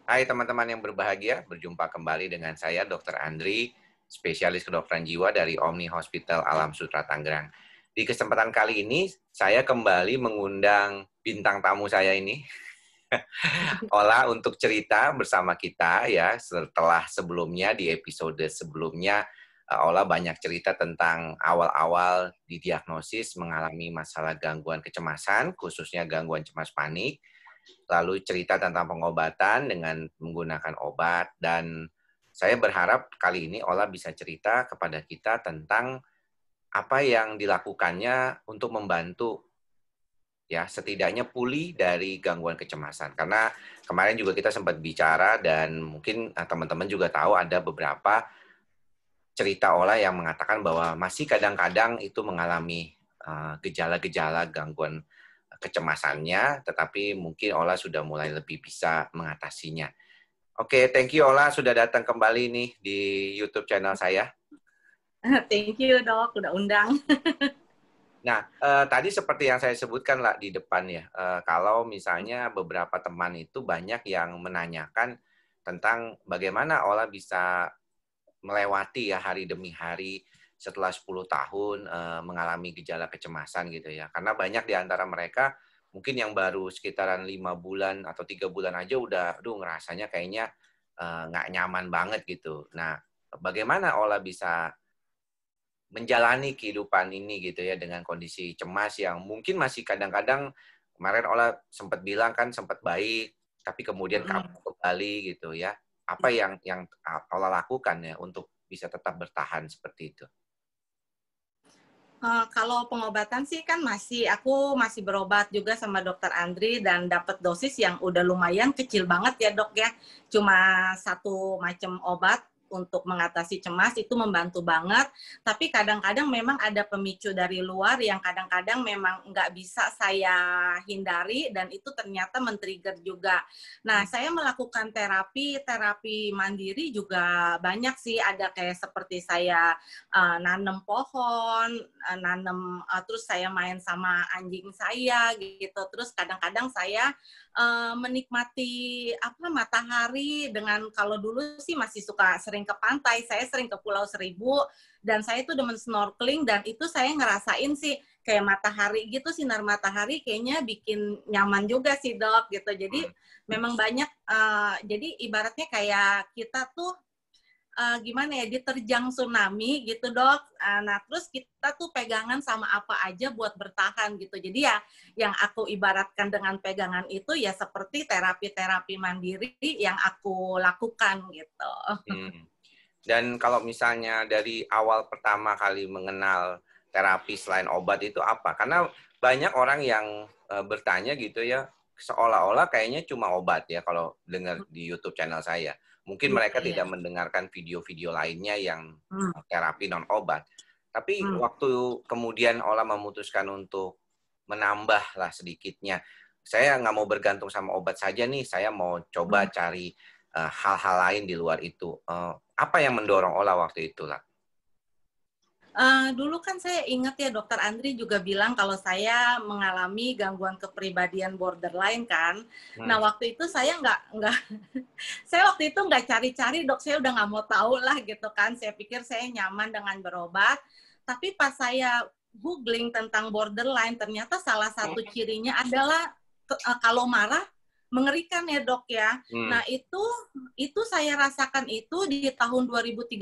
Hai teman-teman yang berbahagia, berjumpa kembali dengan saya Dr. Andri, spesialis kedokteran jiwa dari Omni Hospital Alam Sutera Tangerang. Di kesempatan kali ini, saya kembali mengundang bintang tamu saya ini, Ola, untuk cerita bersama kita ya. Setelah sebelumnya, di episode sebelumnya, Ola banyak cerita tentang awal-awal didiagnosis mengalami masalah gangguan kecemasan, khususnya gangguan cemas panik. Lalu cerita tentang pengobatan dengan menggunakan obat, dan saya berharap kali ini Ola bisa cerita kepada kita tentang apa yang dilakukannya untuk membantu ya setidaknya pulih dari gangguan kecemasan. Karena kemarin juga kita sempat bicara dan mungkin teman-teman juga tahu ada beberapa cerita Ola yang mengatakan bahwa masih kadang-kadang itu mengalami gejala-gejala gangguan kecemasannya, tetapi mungkin Ola sudah mulai lebih bisa mengatasinya. Oke, thank you Ola sudah datang kembali nih di YouTube channel saya. Thank you dok, udah undang. Nah, tadi seperti yang saya sebutkan lah di depan ya, kalau misalnya beberapa teman itu banyak yang menanyakan tentang bagaimana Ola bisa melewati ya hari demi hari setelah 10 tahun mengalami gejala kecemasan gitu ya. Karena banyak di antara mereka mungkin yang baru sekitaran 5 bulan atau 3 bulan aja udah aduh ngerasanya kayaknya nggak nyaman banget gitu. Nah, bagaimana Ola bisa menjalani kehidupan ini gitu ya dengan kondisi cemas yang mungkin masih kadang-kadang kemarin Ola sempat bilang kan sempat baik tapi kemudian kambuh kembali gitu ya. Apa yang Ola lakukan ya untuk bisa tetap bertahan seperti itu? Kalau pengobatan sih kan aku masih berobat juga sama dokter Andri dan dapat dosis yang udah lumayan kecil banget ya dok ya. Cuma satu macam obat untuk mengatasi cemas itu membantu banget. Tapi kadang-kadang memang ada pemicu dari luar yang kadang-kadang memang nggak bisa saya hindari dan itu ternyata men-trigger juga. Nah, saya melakukan terapi mandiri juga banyak sih. Ada kayak seperti saya nanam pohon, terus saya main sama anjing saya gitu. Terus kadang-kadang saya menikmati matahari dengan kalau dulu sih masih suka sering ke pantai, saya sering ke Pulau Seribu dan saya tuh demen snorkeling dan itu saya ngerasain sih kayak matahari gitu, sinar matahari kayaknya bikin nyaman juga sih dok gitu. Jadi memang banyak jadi ibaratnya kayak kita tuh gimana ya, diterjang tsunami gitu dok. Nah terus kita tuh pegangan sama apa aja buat bertahan gitu. Jadi ya yang aku ibaratkan dengan pegangan itu ya seperti terapi-terapi mandiri yang aku lakukan gitu. Dan kalau misalnya dari awal pertama kali mengenal terapi selain obat itu apa? Karena banyak orang yang bertanya gitu ya, seolah-olah kayaknya cuma obat ya kalau dengar di YouTube channel saya. Mungkin mereka tidak mendengarkan video-video lainnya yang terapi non-obat. Tapi waktu kemudian Ola memutuskan untuk menambah lah sedikitnya, saya nggak mau bergantung sama obat saja nih, saya mau coba cari hal-hal lain di luar itu. Apa yang mendorong Ola waktu itu lah? Dulu kan saya ingat ya dokter Andri juga bilang kalau saya mengalami gangguan kepribadian borderline kan. Nah waktu itu saya nggak saya waktu itu nggak cari-cari dok, saya udah nggak mau tahu lah gitu kan. Saya pikir saya nyaman dengan berobat. Tapi pas saya googling tentang borderline, ternyata salah satu cirinya adalah kalau marah mengerikan ya dok ya. Nah itu saya rasakan itu di tahun 2013.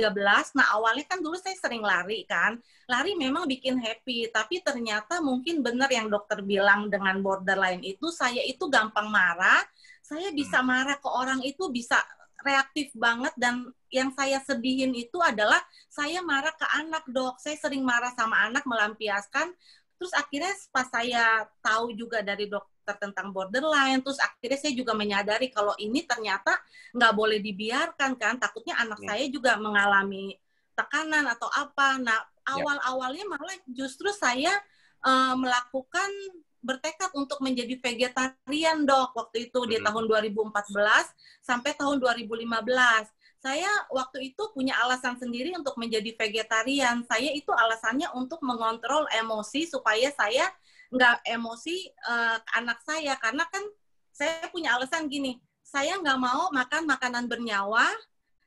Nah awalnya kan dulu saya sering lari kan. Lari memang bikin happy, tapi ternyata mungkin benar yang dokter bilang dengan borderline itu, saya itu gampang marah. Saya bisa marah ke orang itu bisa reaktif banget dan yang saya sedihin itu adalah saya marah ke anak dok. Saya sering marah sama anak melampiaskan. Terus akhirnya pas saya tahu juga dari dokter tentang borderline, terus akhirnya saya juga menyadari kalau ini ternyata nggak boleh dibiarkan kan, takutnya anak saya juga mengalami tekanan atau apa. Nah awal-awalnya malah justru saya melakukan bertekad untuk menjadi vegetarian dok waktu itu di tahun 2014 sampai tahun 2015. Saya waktu itu punya alasan sendiri untuk menjadi vegetarian. Saya itu alasannya untuk mengontrol emosi supaya saya nggak emosi ke anak saya. Karena kan saya punya alasan gini, saya nggak mau makan makanan bernyawa.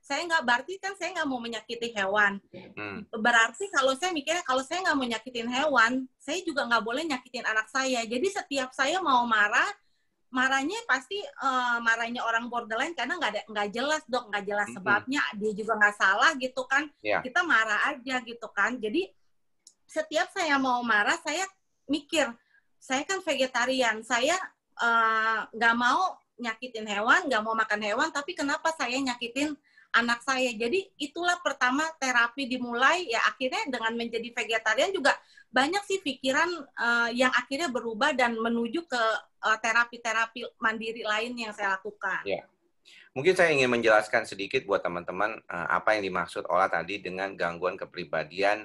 Saya nggak, berarti kan saya nggak mau menyakiti hewan. Berarti kalau saya mikirnya, kalau saya nggak mau nyakitin hewan, saya juga nggak boleh nyakitin anak saya. Jadi setiap saya mau marah, marahnya pasti marahnya orang borderline karena nggak jelas dok, nggak jelas sebabnya, dia juga nggak salah gitu kan. Kita marah aja gitu kan. Jadi setiap saya mau marah, saya mikir, saya kan vegetarian, saya nggak mau nyakitin hewan, nggak mau makan hewan, tapi kenapa saya nyakitin anak saya? Jadi itulah pertama terapi dimulai, ya akhirnya dengan menjadi vegetarian juga banyak sih pikiran yang akhirnya berubah dan menuju ke terapi-terapi mandiri lain yang saya lakukan. Ya. Mungkin saya ingin menjelaskan sedikit buat teman-teman apa yang dimaksud Ola tadi dengan gangguan kepribadian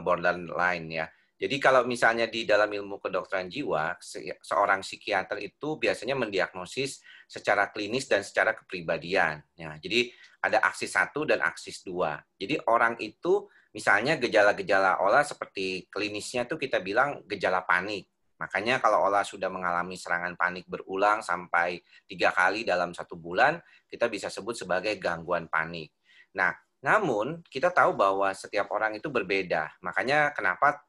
borderline ya. Jadi kalau misalnya di dalam ilmu kedokteran jiwa, seorang psikiater itu biasanya mendiagnosis secara klinis dan secara kepribadian. Ya, jadi ada aksis 1 dan aksis 2. Jadi orang itu misalnya gejala-gejala Ola seperti klinisnya itu kita bilang gejala panik. Makanya kalau Ola sudah mengalami serangan panik berulang sampai 3 kali dalam 1 bulan, kita bisa sebut sebagai gangguan panik. Nah, namun kita tahu bahwa setiap orang itu berbeda. Makanya kenapa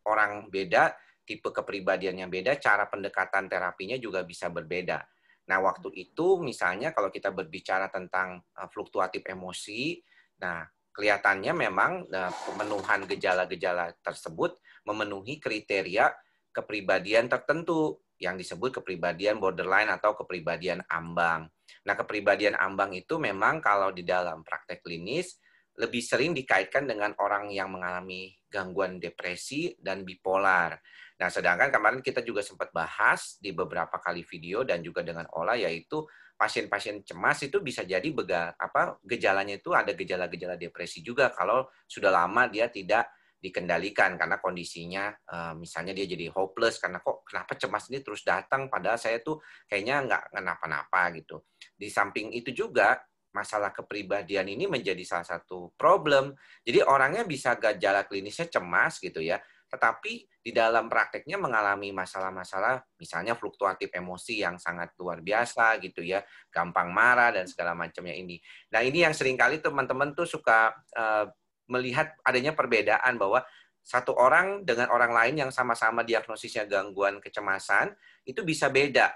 orang beda, tipe kepribadiannya beda, cara pendekatan terapinya juga bisa berbeda. Nah, waktu itu misalnya kalau kita berbicara tentang fluktuatif emosi, nah kelihatannya memang pemenuhan gejala-gejala tersebut memenuhi kriteria kepribadian tertentu yang disebut kepribadian borderline atau kepribadian ambang. Nah, kepribadian ambang itu memang kalau di dalam praktek klinis lebih sering dikaitkan dengan orang yang mengalami gangguan depresi dan bipolar. Nah, sedangkan kemarin kita juga sempat bahas di beberapa kali video dan juga dengan Ola, yaitu pasien-pasien cemas itu bisa jadi gejalanya itu ada gejala-gejala depresi juga kalau sudah lama dia tidak dikendalikan karena kondisinya misalnya dia jadi hopeless karena kenapa cemas ini terus datang padahal saya tuh kayaknya nggak kenapa-napa gitu. Di samping itu juga masalah kepribadian ini menjadi salah satu problem. Jadi orangnya bisa gejala klinisnya cemas gitu ya, tetapi di dalam prakteknya mengalami masalah-masalah misalnya fluktuatif emosi yang sangat luar biasa gitu ya, gampang marah dan segala macamnya ini. Nah, ini yang seringkali teman-teman tuh suka melihat adanya perbedaan bahwa satu orang dengan orang lain yang sama-sama diagnosisnya gangguan kecemasan, itu bisa beda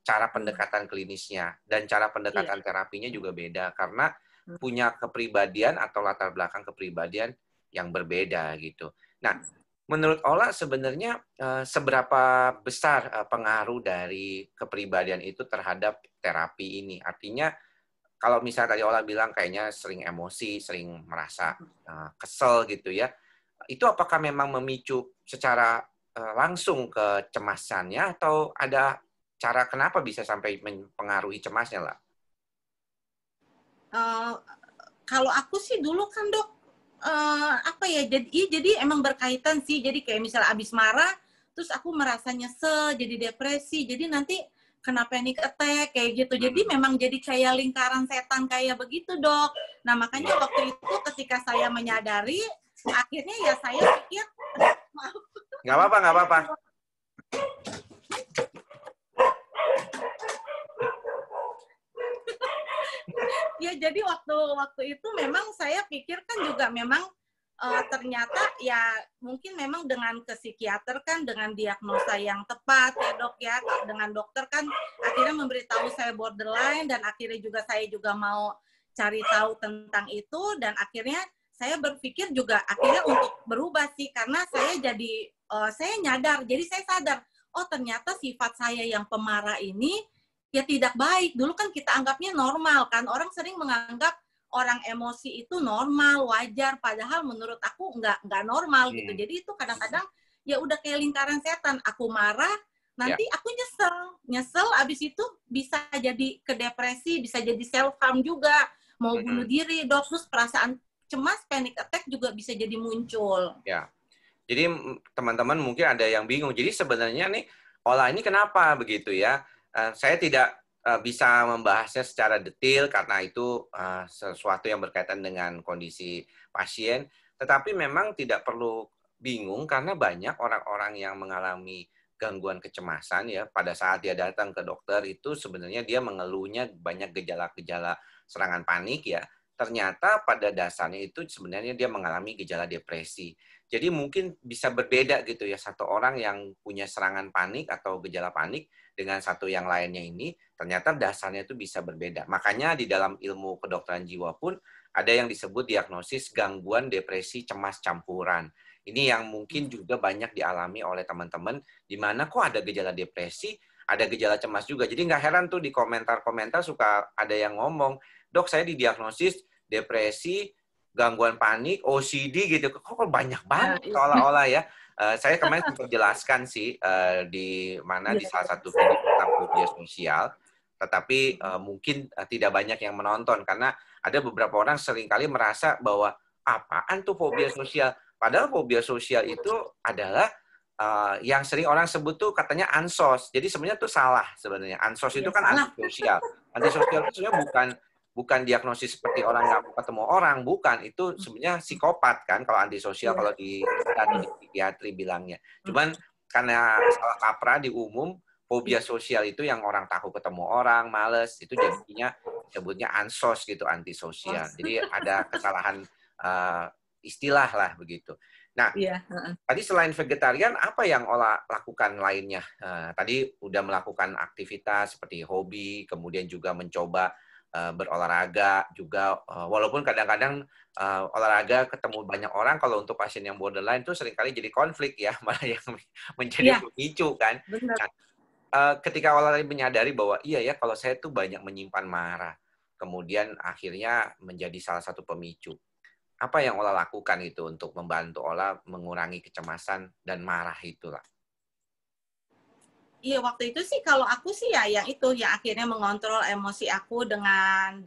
cara pendekatan klinisnya dan cara pendekatan terapinya juga beda karena punya kepribadian atau latar belakang kepribadian yang berbeda gitu. Nah, menurut Ola sebenarnya seberapa besar pengaruh dari kepribadian itu terhadap terapi ini? Artinya kalau misalnya tadi Ola bilang kayaknya sering emosi, sering merasa kesel gitu ya, itu apakah memang memicu secara langsung kecemasannya atau ada cara kenapa bisa sampai mempengaruhi cemasnya lah? Kalau aku sih dulu kan dok, jadi emang berkaitan sih. Jadi kayak misalnya abis marah, terus aku merasa nyesel, jadi depresi, jadi nanti kena panic attack kayak gitu. Jadi memang jadi kayak lingkaran setan kayak begitu dok. Nah makanya waktu itu ketika saya menyadari, akhirnya ya saya pikir, maaf. Nggak apa-apa, nggak apa-apa. Ya jadi waktu itu memang saya pikir kan juga memang ternyata ya mungkin memang dengan ke psikiater kan dengan diagnosa yang tepat ya dok ya, dengan dokter kan akhirnya memberitahu saya borderline dan akhirnya saya juga mau cari tahu tentang itu dan akhirnya saya berpikir juga akhirnya untuk berubah sih karena saya jadi saya nyadar, jadi saya sadar oh ternyata sifat saya yang pemarah ini ya tidak baik. Dulu kan kita anggapnya normal kan, orang sering menganggap orang emosi itu normal, wajar, padahal menurut aku nggak normal gitu. Jadi itu kadang-kadang ya udah kayak lingkaran setan. Aku marah, nanti aku nyesel, abis itu bisa jadi ke depresi, bisa jadi self harm juga, mau bunuh diri, dok. Terus perasaan cemas, panic attack juga bisa jadi muncul. Ya, jadi teman-teman mungkin ada yang bingung. Jadi sebenarnya nih Ola ini kenapa begitu ya? Saya tidak bisa membahasnya secara detail karena itu sesuatu yang berkaitan dengan kondisi pasien. Tetapi memang tidak perlu bingung karena banyak orang-orang yang mengalami gangguan kecemasan ya, pada saat dia datang ke dokter itu sebenarnya dia mengeluhnya banyak gejala-gejala serangan panik ya. Ternyata pada dasarnya itu sebenarnya dia mengalami gejala depresi. Jadi mungkin bisa berbeda gitu ya, satu orang yang punya serangan panik atau gejala panik dengan satu yang lainnya ini, ternyata dasarnya itu bisa berbeda. Makanya di dalam ilmu kedokteran jiwa pun ada yang disebut diagnosis gangguan depresi cemas campuran. Ini yang mungkin juga banyak dialami oleh teman-teman, di mana kok ada gejala depresi, ada gejala cemas juga. Jadi nggak heran tuh di komentar-komentar suka ada yang ngomong, dok saya didiagnosis depresi, gangguan panik, OCD gitu. Kok banyak banget seolah-olah ya. Saya kemarin sempat jelaskan sih di mana di salah satu video tentang media sosial, tetapi mungkin tidak banyak yang menonton karena ada beberapa orang seringkali merasa bahwa apaan tuh fobia sosial. Padahal fobia sosial itu adalah yang sering orang sebut tuh katanya ansos. Jadi sebenarnya tuh salah sebenarnya. Ansos itu kan antisosial. Antisosial itu sebenarnya bukan diagnosis seperti orang nggak mau ketemu orang, bukan. Itu sebenarnya psikopat kan kalau antisosial kalau di psikiatri bilangnya. Cuman karena salah kaprah di umum, fobia sosial itu yang orang takut ketemu orang, males, itu jadinya sebutnya ansos gitu, antisosial. Jadi ada kesalahan istilah lah begitu. Nah, tadi selain vegetarian, apa yang Ola lakukan lainnya? Tadi udah melakukan aktivitas seperti hobi, kemudian juga mencoba berolahraga juga, walaupun kadang-kadang olahraga ketemu banyak orang, kalau untuk pasien yang borderline itu seringkali jadi konflik ya, malah yang menjadi pemicu kan. Nah, ketika Ola menyadari bahwa iya ya, kalau saya tuh banyak menyimpan marah, kemudian akhirnya menjadi salah satu pemicu. Apa yang Ola lakukan itu untuk membantu Ola mengurangi kecemasan dan marah itulah? Iya, waktu itu sih kalau aku sih ya yang itu yang akhirnya mengontrol emosi aku dengan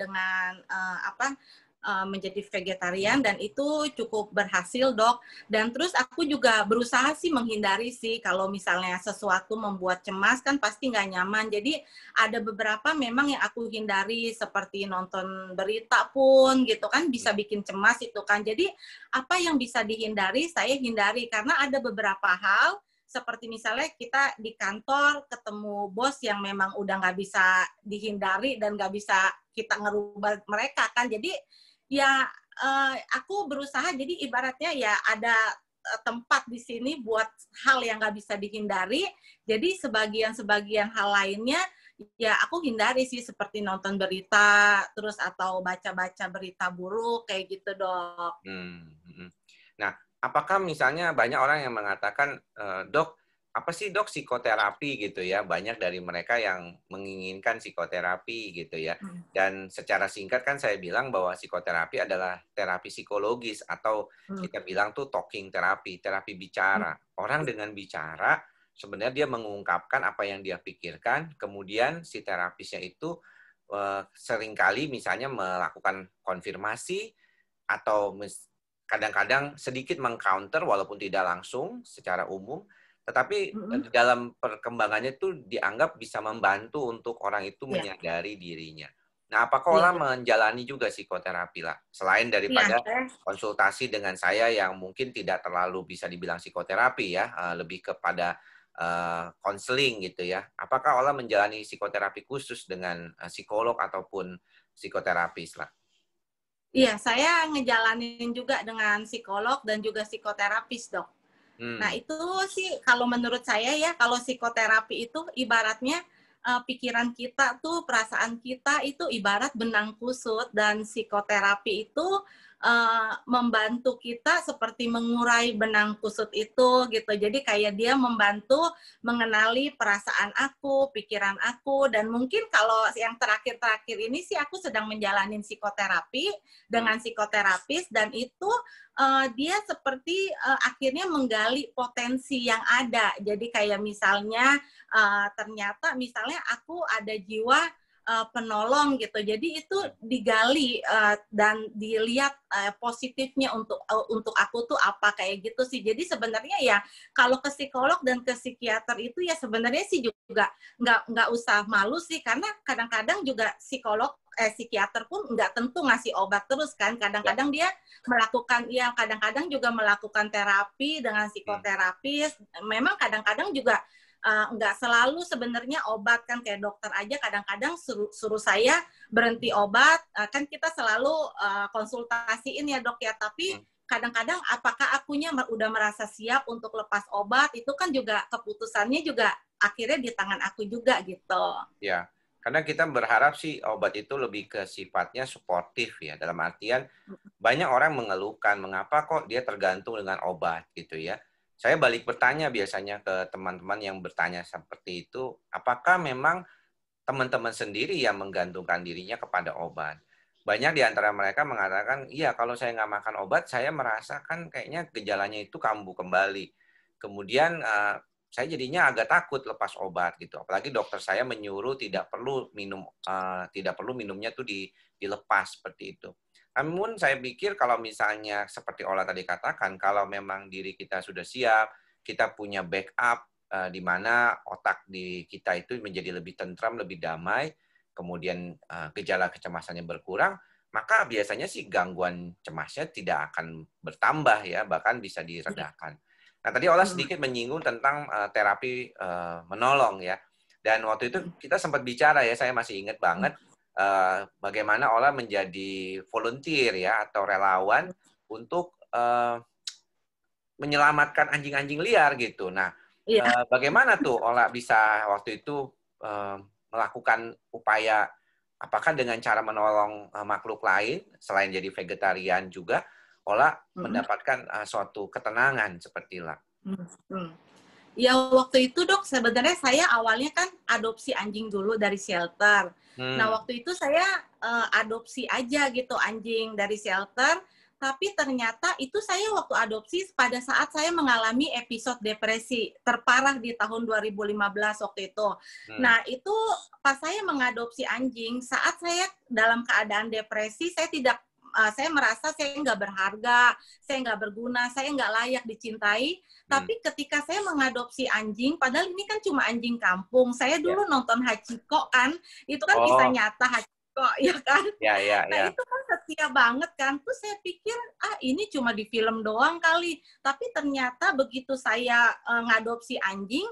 menjadi vegetarian, dan itu cukup berhasil, Dok. Dan terus aku juga berusaha sih menghindari sih kalau misalnya sesuatu membuat cemas kan pasti nggak nyaman. Jadi ada beberapa memang yang aku hindari seperti nonton berita pun gitu kan bisa bikin cemas itu kan. Jadi apa yang bisa dihindari saya hindari karena ada beberapa hal seperti misalnya kita di kantor ketemu bos yang memang udah nggak bisa dihindari dan nggak bisa kita ngerubah mereka kan. Jadi ya aku berusaha jadi ibaratnya ya ada tempat di sini buat hal yang nggak bisa dihindari. Jadi sebagian hal lainnya ya aku hindari sih seperti nonton berita terus atau baca-baca berita buruk kayak gitu, Dok. Nah, apakah misalnya banyak orang yang mengatakan, dok, apa sih dok psikoterapi gitu ya? Banyak dari mereka yang menginginkan psikoterapi gitu ya. Dan secara singkat kan saya bilang bahwa psikoterapi adalah terapi psikologis atau kita bilang tuh talking terapi, terapi bicara. Orang dengan bicara sebenarnya dia mengungkapkan apa yang dia pikirkan, kemudian si terapisnya itu seringkali misalnya melakukan konfirmasi atau kadang-kadang sedikit meng-counter walaupun tidak langsung secara umum, tetapi dalam perkembangannya itu dianggap bisa membantu untuk orang itu menyadari dirinya. Nah, apakah Ola menjalani juga psikoterapi lah? Selain daripada konsultasi dengan saya yang mungkin tidak terlalu bisa dibilang psikoterapi ya, lebih kepada konseling gitu ya. Apakah Ola menjalani psikoterapi khusus dengan psikolog ataupun psikoterapis lah? Iya, saya ngejalanin juga dengan psikolog dan juga psikoterapis, Dok. Nah, itu sih kalau menurut saya ya, kalau psikoterapi itu ibaratnya pikiran kita tuh, perasaan kita itu ibarat benang kusut, dan psikoterapi itu membantu kita seperti mengurai benang kusut itu gitu. Jadi kayak dia membantu mengenali perasaan aku, pikiran aku, dan mungkin kalau yang terakhir-terakhir ini sih aku sedang menjalani psikoterapi dengan psikoterapis, dan itu dia seperti akhirnya menggali potensi yang ada. Jadi kayak misalnya ternyata misalnya aku ada jiwa penolong gitu. Jadi itu digali dan dilihat positifnya untuk aku tuh apa kayak gitu sih. Jadi sebenarnya ya kalau ke psikolog dan ke psikiater itu ya sebenarnya sih juga nggak usah malu sih, karena kadang-kadang juga psikiater pun nggak tentu ngasih obat terus kan. Kadang-kadang dia melakukan kadang-kadang juga melakukan terapi dengan psikoterapis. Memang kadang-kadang juga nggak selalu sebenarnya obat kan, kayak dokter aja kadang-kadang suruh saya berhenti obat, kan kita selalu konsultasiin ya dok ya, tapi kadang-kadang apakah akunya udah merasa siap untuk lepas obat, itu kan juga keputusannya juga akhirnya di tangan aku juga gitu. Ya, karena kita berharap sih obat itu lebih ke sifatnya suportif ya, dalam artian banyak orang mengeluhkan mengapa kok dia tergantung dengan obat gitu ya. Saya balik bertanya biasanya ke teman-teman yang bertanya seperti itu, apakah memang teman-teman sendiri yang menggantungkan dirinya kepada obat? Banyak di antara mereka mengatakan, iya kalau saya nggak makan obat, saya merasakan kayaknya gejalanya itu kambuh kembali. Kemudian saya jadinya agak takut lepas obat gitu. Apalagi dokter saya menyuruh tidak perlu minumnya tuh dilepas seperti itu. Namun saya pikir kalau misalnya seperti Ola tadi katakan, kalau memang diri kita sudah siap, kita punya backup di mana otak di kita itu menjadi lebih tentram, lebih damai, kemudian gejala kecemasannya berkurang, maka biasanya sih gangguan cemasnya tidak akan bertambah ya, bahkan bisa diredakan. Nah tadi Ola sedikit menyinggung tentang terapi menolong ya, dan waktu itu kita sempat bicara ya, saya masih ingat banget bagaimana Ola menjadi volunteer ya atau relawan untuk menyelamatkan anjing-anjing liar gitu. Nah, bagaimana tuh Ola bisa waktu itu melakukan upaya apakah dengan cara menolong makhluk lain selain jadi vegetarian juga Ola mendapatkan suatu ketenangan seperti lah. Ya waktu itu dok sebenarnya saya awalnya kan adopsi anjing dulu dari shelter. Nah waktu itu saya adopsi aja gitu anjing dari shelter, tapi ternyata itu saya waktu adopsi pada saat saya mengalami episode depresi terparah di tahun 2015 waktu itu. Nah itu pas saya mengadopsi anjing, saat saya dalam keadaan depresi, saya merasa saya nggak berharga, saya nggak berguna, saya nggak layak dicintai. Tapi ketika saya mengadopsi anjing, padahal ini kan cuma anjing kampung. Saya dulu nonton Hachiko kan, itu kan kisah nyata Hachiko, ya kan? Nah itu kan setia banget kan. Terus saya pikir, ini cuma di film doang kali. Tapi ternyata begitu saya ngadopsi anjing,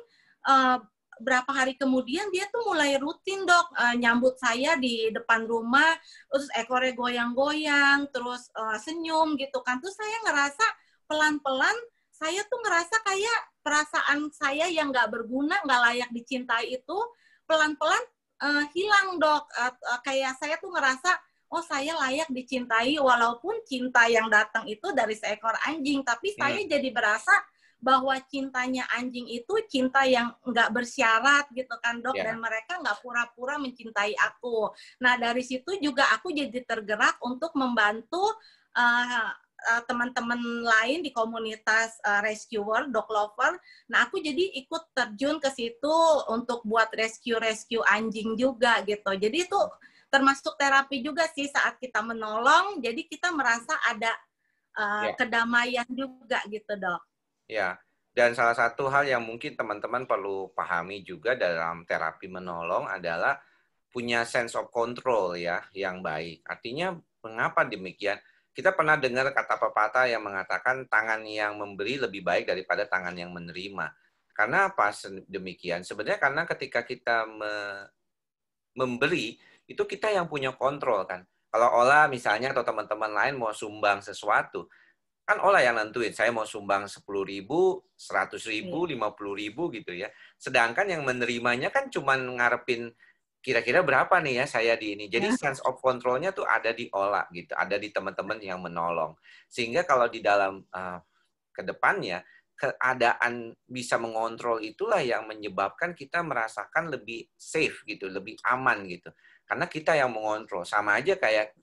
berapa hari kemudian dia tuh mulai rutin dok nyambut saya di depan rumah, terus ekornya goyang-goyang, terus senyum gitu kan. Terus saya ngerasa pelan-pelan saya tuh ngerasa kayak perasaan saya yang nggak berguna, nggak layak dicintai itu pelan-pelan hilang dok. Kayak saya tuh ngerasa oh saya layak dicintai walaupun cinta yang datang itu dari seekor anjing, tapi saya jadi berasa bahwa cintanya anjing itu cinta yang nggak bersyarat gitu kan dok, dan mereka nggak pura-pura mencintai aku. Nah dari situ juga aku jadi tergerak untuk membantu teman-teman lain di komunitas rescuer, dog lover. Nah aku jadi ikut terjun ke situ untuk buat rescue anjing juga gitu. Jadi itu termasuk terapi juga sih saat kita menolong, jadi kita merasa ada kedamaian juga gitu dok. Ya, dan salah satu hal yang mungkin teman-teman perlu pahami juga dalam terapi menolong adalah punya sense of control ya yang baik. Artinya mengapa demikian? Kita pernah dengar kata pepatah yang mengatakan tangan yang memberi lebih baik daripada tangan yang menerima. Karena apa demikian? Sebenarnya karena ketika kita memberi, itu kita yang punya kontrol kan. Kalau Ola misalnya atau teman-teman lain mau sumbang sesuatu, kan Ola yang nentuin, saya mau sumbang 10.000, 100.000, 50.000 gitu ya. Sedangkan yang menerimanya kan cuma ngarepin kira-kira berapa nih ya saya di ini. Jadi sense of control-nya tuh ada di Ola gitu, ada di teman-teman yang menolong. Sehingga kalau di dalam kedepannya, keadaan bisa mengontrol itulah yang menyebabkan kita merasakan lebih safe gitu, lebih aman gitu. Karena kita yang mengontrol. Sama aja kayak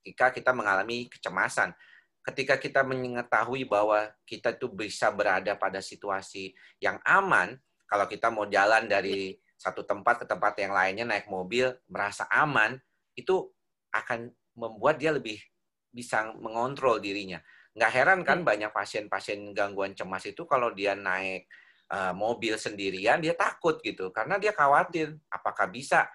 ketika kita mengalami kecemasan. Ketika kita mengetahui bahwa kita tuh bisa berada pada situasi yang aman, kalau kita mau jalan dari satu tempat ke tempat yang lainnya naik mobil, merasa aman, itu akan membuat dia lebih bisa mengontrol dirinya. Nggak heran kan banyak pasien-pasien gangguan cemas itu kalau dia naik mobil sendirian, dia takut gitu. Karena dia khawatir apakah bisa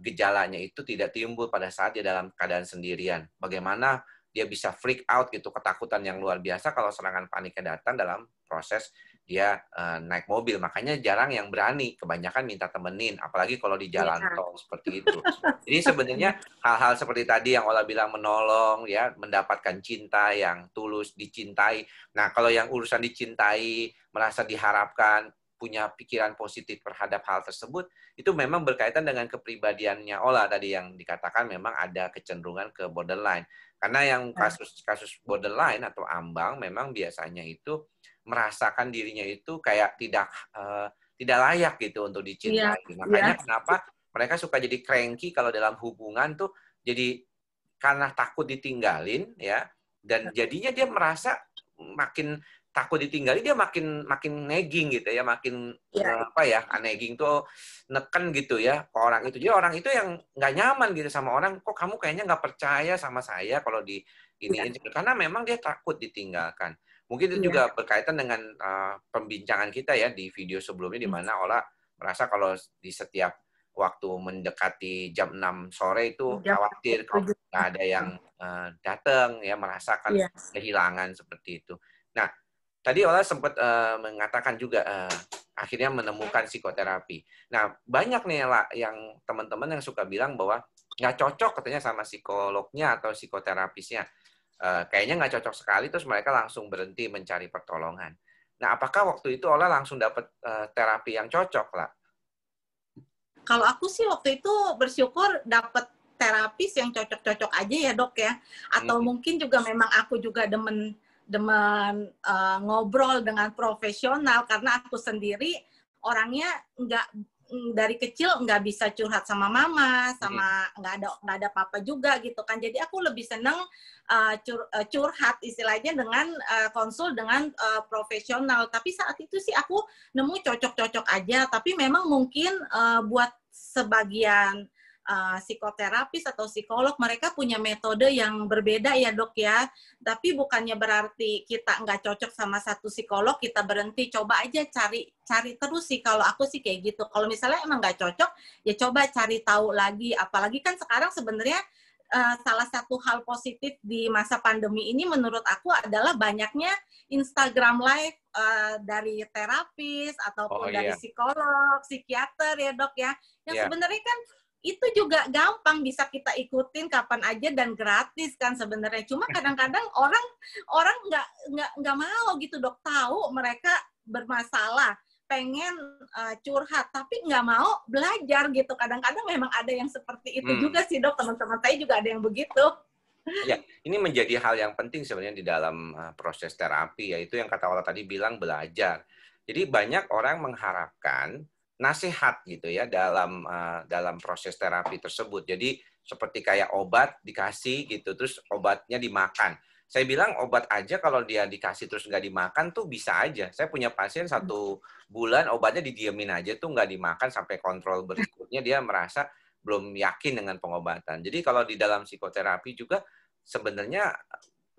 gejalanya itu tidak timbul pada saat dia dalam keadaan sendirian. Bagaimana dia bisa freak out gitu, ketakutan yang luar biasa kalau serangan paniknya datang dalam proses dia naik mobil, makanya jarang yang berani, kebanyakan minta temenin, apalagi kalau di jalan Iya. tol seperti itu. Jadi sebenarnya hal-hal seperti tadi yang Ola bilang menolong, ya, mendapatkan cinta yang tulus, dicintai. Nah, kalau yang urusan dicintai, merasa diharapkan, punya pikiran positif terhadap hal tersebut, itu memang berkaitan dengan kepribadiannya Ola tadi yang dikatakan memang ada kecenderungan ke borderline. Karena yang kasus borderline atau ambang memang biasanya itu merasakan dirinya itu kayak tidak layak gitu untuk Iya, dicintai. iya, Makanya kenapa mereka suka jadi cranky kalau dalam hubungan tuh, jadi karena takut ditinggalin ya, dan jadinya dia merasa makin takut ditinggalin, dia makin makin nagging gitu ya, makin iya, apa ya, nagging tuh neken gitu ya ke orang itu. Jadi orang itu yang nggak nyaman gitu sama orang, kok kamu kayaknya nggak percaya sama saya kalau di iniin, iya, karena memang dia takut ditinggalkan. Mungkin itu iya. juga berkaitan dengan pembincangan kita ya di video sebelumnya, di mana Ola merasa kalau di setiap waktu mendekati jam 6 sore itu Jam khawatir kalau 7. nggak ada yang datang ya, merasakan Iya. kehilangan seperti itu. Nah, tadi Ola sempat mengatakan juga akhirnya menemukan psikoterapi. Nah, banyak nih yang teman-teman yang suka bilang bahwa nggak cocok katanya sama psikolognya atau psikoterapisnya. Kayaknya nggak cocok sekali, terus mereka langsung berhenti mencari pertolongan. Nah, apakah waktu itu Ola langsung dapat terapi yang cocok, lah? Kalau aku sih waktu itu bersyukur dapat terapis yang cocok-cocok aja ya dok ya. Atau Hmm. mungkin juga memang aku juga demen demen ngobrol dengan profesional karena aku sendiri orangnya dari kecil nggak bisa curhat sama mama, sama nggak ada papa juga gitu kan. Jadi aku lebih seneng curhat istilahnya dengan konsul dengan profesional. Tapi saat itu sih aku nemu cocok-cocok aja. Tapi memang mungkin buat sebagian psikoterapis atau psikolog, mereka punya metode yang berbeda ya dok ya. Tapi bukannya berarti kita nggak cocok sama satu psikolog, kita berhenti. Coba aja cari terus sih, kalau aku sih kayak gitu. Kalau misalnya emang nggak cocok, ya coba cari tahu lagi. Apalagi kan sekarang sebenarnya salah satu hal positif di masa pandemi ini menurut aku adalah banyaknya Instagram Live dari terapis Oh ataupun dari iya, psikolog, psikiater ya dok ya. Yang iya. sebenarnya kan itu juga gampang bisa kita ikutin kapan aja dan gratis kan sebenarnya. Cuma kadang-kadang orang orang nggak mau gitu dok, tahu mereka bermasalah, pengen curhat tapi nggak mau belajar gitu. Kadang-kadang memang ada yang seperti itu Hmm. juga sih dok, teman-teman saya juga ada yang begitu. Ya, ini menjadi hal yang penting sebenarnya di dalam proses terapi, yaitu yang kata Ola tadi bilang belajar. Jadi banyak orang mengharapkan nasihat gitu ya dalam proses terapi tersebut. Jadi seperti kayak obat dikasih gitu, terus obatnya dimakan. Saya bilang obat aja kalau dia dikasih terus nggak dimakan tuh bisa aja. Saya punya pasien 1 bulan obatnya didiemin aja tuh nggak dimakan, sampai kontrol berikutnya dia merasa belum yakin dengan pengobatan. Jadi kalau di dalam psikoterapi juga sebenarnya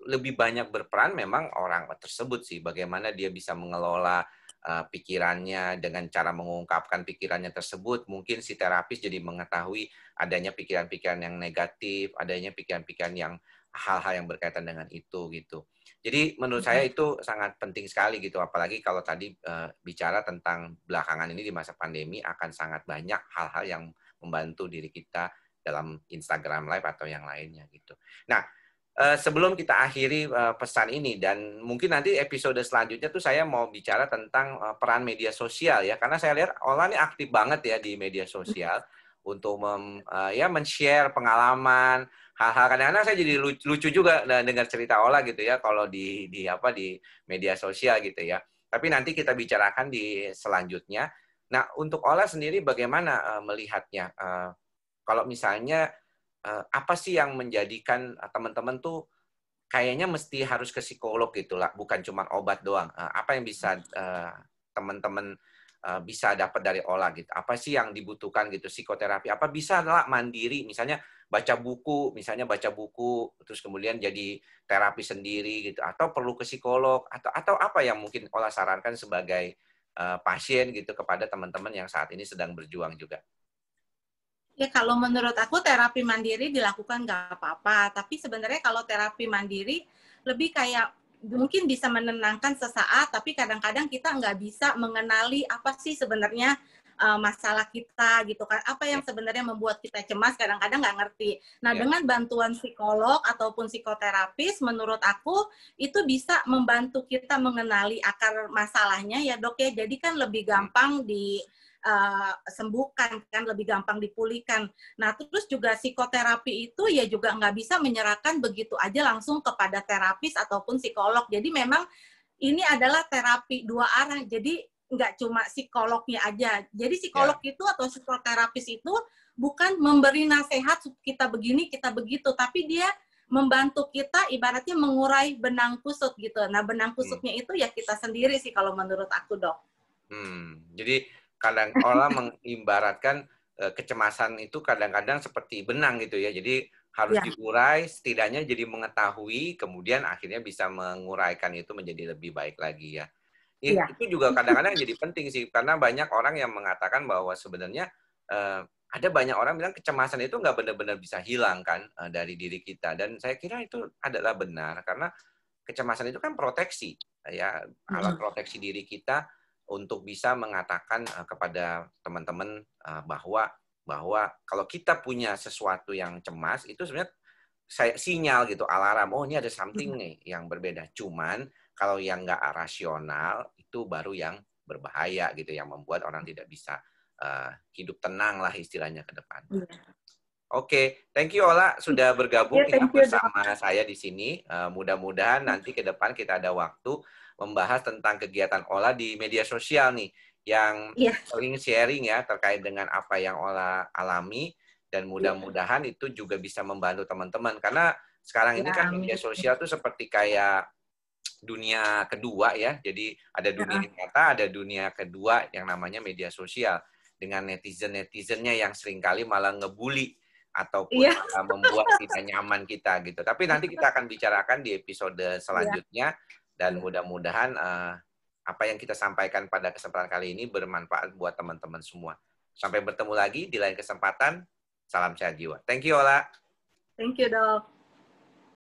lebih banyak berperan memang orang tersebut sih, bagaimana dia bisa mengelola pikirannya dengan cara mengungkapkan pikirannya tersebut. Mungkin si terapis jadi mengetahui adanya pikiran-pikiran yang negatif, adanya pikiran-pikiran yang hal-hal yang berkaitan dengan itu gitu. Jadi menurut saya itu sangat penting sekali gitu, apalagi kalau tadi bicara tentang belakangan ini di masa pandemi akan sangat banyak hal-hal yang membantu diri kita dalam Instagram Live atau yang lainnya gitu. Nah, sebelum kita akhiri pesan ini, dan mungkin nanti episode selanjutnya tuh saya mau bicara tentang peran media sosial ya, karena saya lihat Ola ini aktif banget ya di media sosial untuk ya men-share pengalaman, hal-hal. Kadang-kadang saya jadi lucu juga dengar cerita Ola gitu ya kalau di media sosial gitu ya. Tapi nanti kita bicarakan di selanjutnya. Nah, untuk Ola sendiri bagaimana melihatnya? Kalau misalnya apa sih yang menjadikan teman-teman tuh kayaknya mesti harus ke psikolog gitu lah, bukan cuma obat doang. Apa yang bisa teman-teman bisa dapat dari Ola gitu? Apa sih yang dibutuhkan gitu psikoterapi? Apa bisa lah mandiri, misalnya baca buku, terus kemudian jadi terapi sendiri gitu, atau perlu ke psikolog, atau apa yang mungkin Ola sarankan sebagai pasien gitu kepada teman-teman yang saat ini sedang berjuang juga? Ya kalau menurut aku terapi mandiri dilakukan nggak apa-apa, tapi sebenarnya kalau terapi mandiri lebih kayak mungkin bisa menenangkan sesaat, tapi kadang-kadang kita nggak bisa mengenali apa sih sebenarnya masalah kita gitu kan. Apa yang sebenarnya membuat kita cemas, kadang-kadang nggak ngerti. Nah, dengan bantuan psikolog ataupun psikoterapis, menurut aku itu bisa membantu kita mengenali akar masalahnya ya dok ya. Jadi kan lebih gampang sembuhkan kan, lebih gampang dipulihkan. Nah, terus juga psikoterapi itu ya juga nggak bisa menyerahkan begitu aja langsung kepada terapis ataupun psikolog. Jadi memang ini adalah terapi dua arah. Jadi nggak cuma psikolognya aja. Jadi psikolog itu atau psikoterapis itu bukan memberi nasihat kita begini, kita begitu, tapi dia membantu kita ibaratnya mengurai benang kusut gitu. Nah, benang kusutnya itu ya kita sendiri sih kalau menurut aku, Dok. Jadi kadang orang mengibaratkan kecemasan itu kadang-kadang seperti benang gitu ya. Jadi harus diurai, setidaknya jadi mengetahui, kemudian akhirnya bisa menguraikan itu menjadi lebih baik lagi ya. Itu juga kadang-kadang jadi penting sih, karena banyak orang yang mengatakan bahwa sebenarnya ada banyak orang bilang kecemasan itu nggak benar-benar bisa hilang kan dari diri kita. Dan saya kira itu adalah benar, karena kecemasan itu kan proteksi, ya, alat proteksi diri kita untuk bisa mengatakan kepada teman-teman bahwa kalau kita punya sesuatu yang cemas itu sebenarnya sinyal gitu, alarm, oh ini ada something nih yang berbeda. Cuman kalau yang nggak rasional itu baru yang berbahaya gitu, yang membuat orang tidak bisa hidup tenang lah istilahnya ke depan. Oke, thank you Ola sudah bergabung bersama saya di sini. Mudah-mudahan nanti ke depan kita ada waktu membahas tentang kegiatan Ola di media sosial nih, yang sering sharing ya terkait dengan apa yang Ola alami, dan mudah-mudahan itu juga bisa membantu teman-teman, karena sekarang ini kan media sosial tuh seperti kayak dunia kedua ya. Jadi ada dunia nyata, ada dunia kedua yang namanya media sosial, dengan netizen-netizennya yang seringkali malah ngebully ataupun membuat tidak nyaman kita gitu. Tapi nanti kita akan bicarakan di episode selanjutnya, dan mudah-mudahan apa yang kita sampaikan pada kesempatan kali ini bermanfaat buat teman-teman semua. Sampai bertemu lagi di lain kesempatan. Salam sehat jiwa. Thank you, Ola. Thank you, Dok.